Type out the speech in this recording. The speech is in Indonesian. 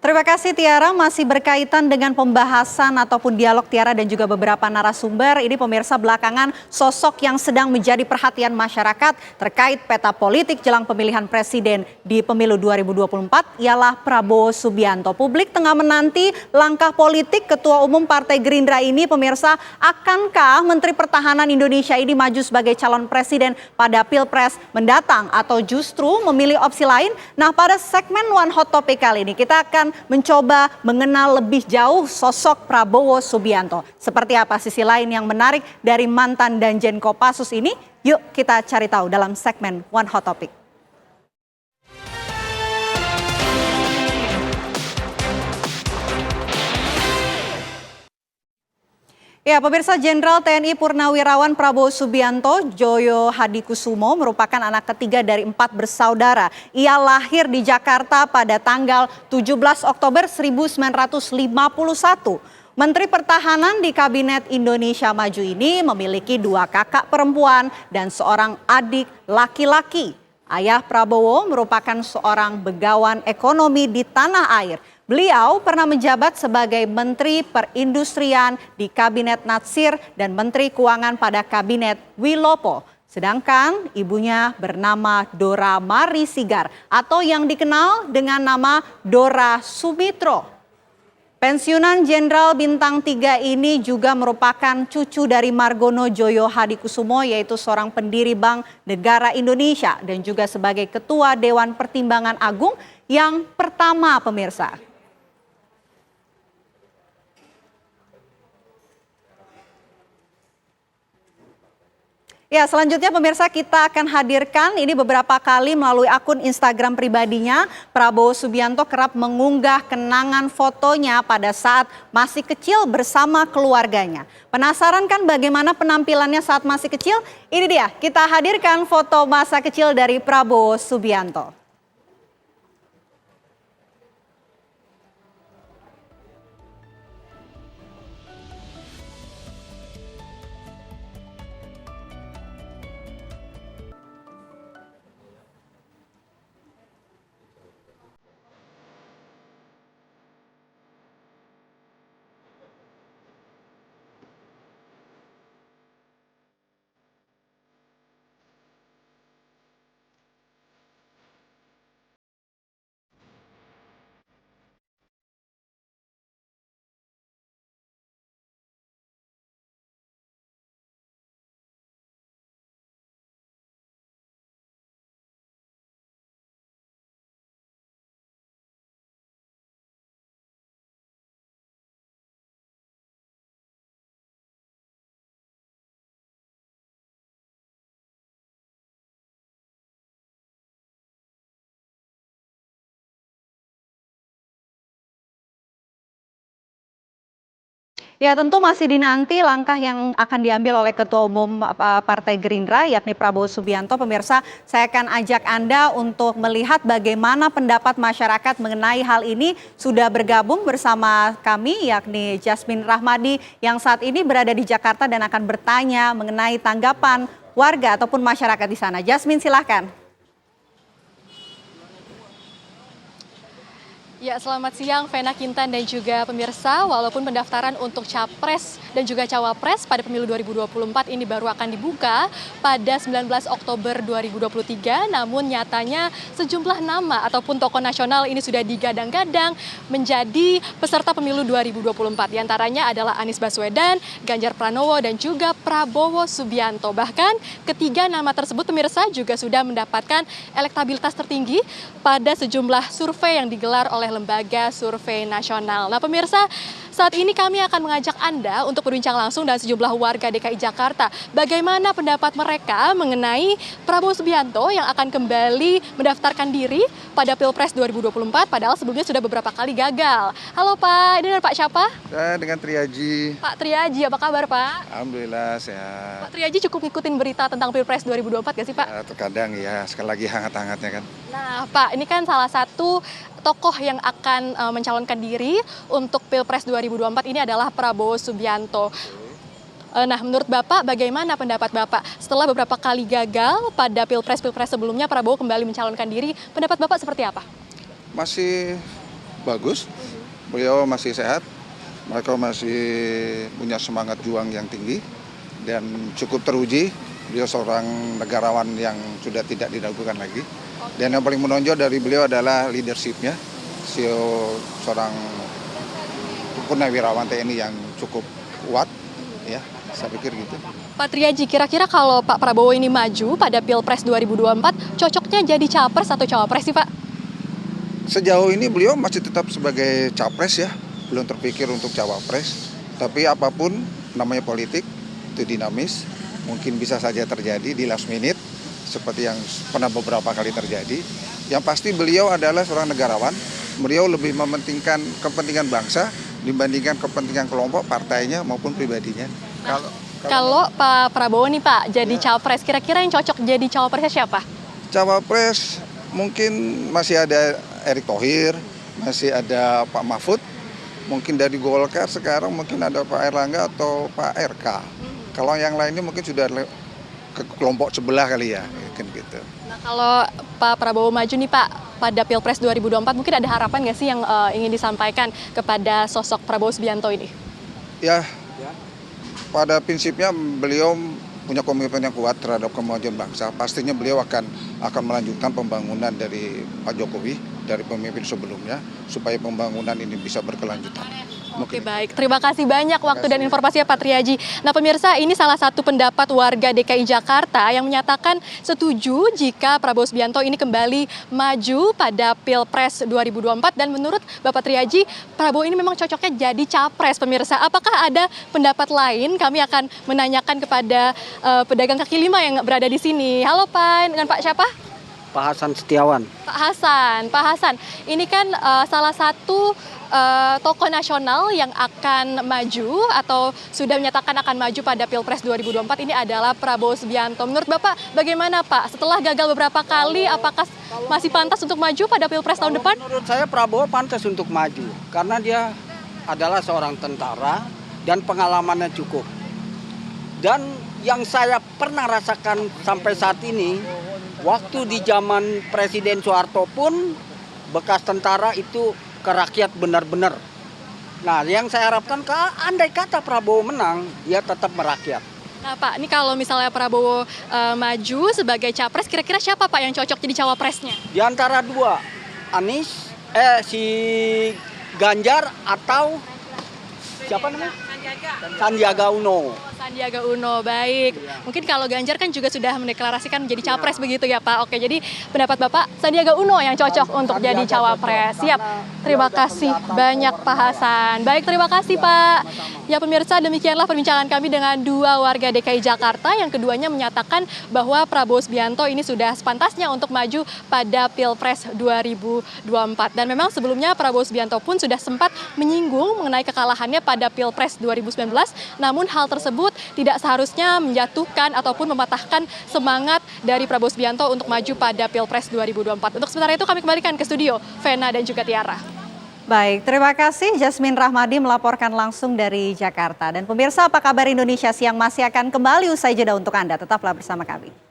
Terima kasih Tiara, masih berkaitan dengan pembahasan ataupun dialog Tiara dan juga beberapa narasumber. Ini pemirsa belakangan sosok yang sedang menjadi perhatian masyarakat terkait peta politik jelang pemilihan presiden di pemilu 2024 ialah Prabowo Subianto. Publik tengah menanti langkah politik Ketua Umum Partai Gerindra ini, pemirsa, akankah Menteri Pertahanan Indonesia ini maju sebagai calon presiden pada Pilpres mendatang atau justru memilih opsi lain? Nah, pada segmen One Hot Topic kali ini kita akan mencoba mengenal lebih jauh sosok Prabowo Subianto. Seperti apa sisi lain yang menarik dari mantan Danjen Kopassus ini? Yuk kita cari tahu dalam segmen One Hot Topic. Ya, pemirsa, Jenderal TNI Purnawirawan Prabowo Subianto Joyo Hadikusumo merupakan anak ketiga dari 4 bersaudara. Ia lahir di Jakarta pada tanggal 17 Oktober 1951. Menteri Pertahanan di Kabinet Indonesia Maju ini memiliki 2 kakak perempuan dan seorang adik laki-laki. Ayah Prabowo merupakan seorang begawan ekonomi di tanah air. Beliau pernah menjabat sebagai Menteri Perindustrian di Kabinet Natsir dan Menteri Keuangan pada Kabinet Wilopo. Sedangkan ibunya bernama Dora Mari Sigar atau yang dikenal dengan nama Dora Sumitro. Pensiunan Jenderal Bintang 3 ini juga merupakan cucu dari Margono Joyo Hadikusumo, yaitu seorang pendiri Bank Negara Indonesia dan juga sebagai Ketua Dewan Pertimbangan Agung yang pertama, pemirsa. Ya, selanjutnya pemirsa kita akan hadirkan ini beberapa kali melalui akun Instagram pribadinya. Prabowo Subianto kerap mengunggah kenangan fotonya pada saat masih kecil bersama keluarganya. Penasaran kan bagaimana penampilannya saat masih kecil? Ini dia, kita hadirkan foto masa kecil dari Prabowo Subianto. Ya, tentu masih dinanti langkah yang akan diambil oleh Ketua Umum Partai Gerindra yakni Prabowo Subianto. Pemirsa, saya akan ajak Anda untuk melihat bagaimana pendapat masyarakat mengenai hal ini. Sudah bergabung bersama kami yakni Jasmine Rahmadi yang saat ini berada di Jakarta dan akan bertanya mengenai tanggapan warga ataupun masyarakat di sana. Jasmine, silahkan. Ya, selamat siang Vena, Kintan dan juga pemirsa. Walaupun pendaftaran untuk Capres dan juga Cawapres pada pemilu 2024 ini baru akan dibuka pada 19 Oktober 2023, namun nyatanya sejumlah nama ataupun tokoh nasional ini sudah digadang-gadang menjadi peserta pemilu 2024. Di antaranya adalah Anies Baswedan, Ganjar Pranowo dan juga Prabowo Subianto. Bahkan ketiga nama tersebut pemirsa juga sudah mendapatkan elektabilitas tertinggi pada sejumlah survei yang digelar oleh Lembaga Survei Nasional. Nah pemirsa, saat ini kami akan mengajak Anda untuk berbincang langsung dengan sejumlah warga DKI Jakarta. Bagaimana pendapat mereka mengenai Prabowo Subianto yang akan kembali mendaftarkan diri pada Pilpres 2024, padahal sebelumnya sudah beberapa kali gagal. Halo Pak, ini dengan Pak siapa? Saya dengan Triaji. Pak Triaji, apa kabar Pak? Alhamdulillah sehat. Pak Triaji cukup ngikutin berita tentang Pilpres 2024 gak sih Pak? Ya, terkadang ya, sekali lagi hangat-hangatnya kan. Nah Pak, ini kan salah satu tokoh yang akan mencalonkan diri untuk Pilpres 2024 ini adalah Prabowo Subianto. Nah, menurut Bapak bagaimana pendapat Bapak? Setelah beberapa kali gagal pada Pilpres sebelumnya, Prabowo kembali mencalonkan diri. Pendapat Bapak seperti apa? Masih bagus. Beliau masih sehat, mereka masih punya semangat juang yang tinggi dan cukup teruji. Beliau seorang negarawan yang sudah tidak diragukan lagi. Dan yang paling menonjol dari beliau adalah leadership-nya, seorang purnawirawan TNI yang cukup kuat, ya, saya pikir gitu. Pak Triaji, kira-kira kalau Pak Prabowo ini maju pada Pilpres 2024, cocoknya jadi capres atau cawapres sih Pak? Sejauh ini beliau masih tetap sebagai capres ya, belum terpikir untuk cawapres. Tapi apapun namanya politik, itu dinamis, mungkin bisa saja terjadi di last minute, seperti yang pernah beberapa kali terjadi. Yang pasti beliau adalah seorang negarawan, beliau lebih mementingkan kepentingan bangsa dibandingkan kepentingan kelompok, partainya maupun pribadinya. Kalau Pak Prabowo nih Pak jadi capres, kira-kira yang cocok jadi cawapresnya siapa? Cawapres mungkin masih ada Erick Thohir, masih ada Pak Mahfud, mungkin dari Golkar sekarang mungkin ada Pak Erlangga atau Pak RK. Kalau yang lainnya mungkin sudah ke kelompok sebelah kali ya, mungkin gitu. Nah kalau Pak Prabowo maju nih Pak pada Pilpres 2024, mungkin ada harapan nggak sih yang ingin disampaikan kepada sosok Prabowo Subianto ini? Ya, pada prinsipnya beliau punya komitmen yang kuat terhadap kemajuan bangsa. Pastinya beliau akan melanjutkan pembangunan dari Pak Jokowi, dari pemimpin sebelumnya, supaya pembangunan ini bisa berkelanjutan. Oke baik, terima kasih banyak waktu dan informasinya Pak Triaji. Nah pemirsa, ini salah satu pendapat warga DKI Jakarta yang menyatakan setuju jika Prabowo Subianto ini kembali maju pada Pilpres 2024. Dan menurut Bapak Triaji, Prabowo ini memang cocoknya jadi capres pemirsa. Apakah ada pendapat lain? Kami akan menanyakan kepada pedagang kaki lima yang berada di sini. Halo Pak, dengan Pak siapa? Pak Hasan Setiawan. Pak Hasan, ini kan salah satu tokoh nasional yang akan maju atau sudah menyatakan akan maju pada Pilpres 2024 ini adalah Prabowo Subianto. Menurut Bapak bagaimana Pak? Setelah gagal beberapa kali, apakah masih pantas untuk maju pada Pilpres tahun depan? Menurut saya Prabowo pantas untuk maju karena dia adalah seorang tentara dan pengalamannya cukup. Dan yang saya pernah rasakan sampai saat ini, waktu di zaman Presiden Soeharto pun bekas tentara itu ke rakyat benar-benar. Nah, yang saya harapkan andai kata Prabowo menang, dia tetap merakyat. Nah Pak, ini kalau misalnya Prabowo maju sebagai capres, kira-kira siapa Pak yang cocok jadi cawapresnya? Di antara dua, si Ganjar atau siapa namanya? Sandiaga Uno. Sandiaga Uno, baik. Mungkin kalau Ganjar kan juga sudah mendeklarasikan menjadi capres begitu ya Pak. Oke, jadi pendapat Bapak Sandiaga Uno yang cocok untuk jadi cawapres. Siap. Terima kasih banyak Pak Hasan. Baik, terima kasih Pak. Ya pemirsa, demikianlah perbincangan kami dengan dua warga DKI Jakarta yang keduanya menyatakan bahwa Prabowo Subianto ini sudah sepantasnya untuk maju pada Pilpres 2024. Dan memang sebelumnya Prabowo Subianto pun sudah sempat menyinggung mengenai kekalahannya pada Pilpres 2019. Namun hal tersebut tidak seharusnya menjatuhkan ataupun mematahkan semangat dari Prabowo Subianto untuk maju pada Pilpres 2024. Untuk sementara itu kami kembalikan ke studio, Vena dan juga Tiara. Baik, terima kasih Jasmine Rahmadi melaporkan langsung dari Jakarta. Dan pemirsa, apa kabar Indonesia Siang masih akan kembali usai jeda untuk Anda. Tetaplah bersama kami.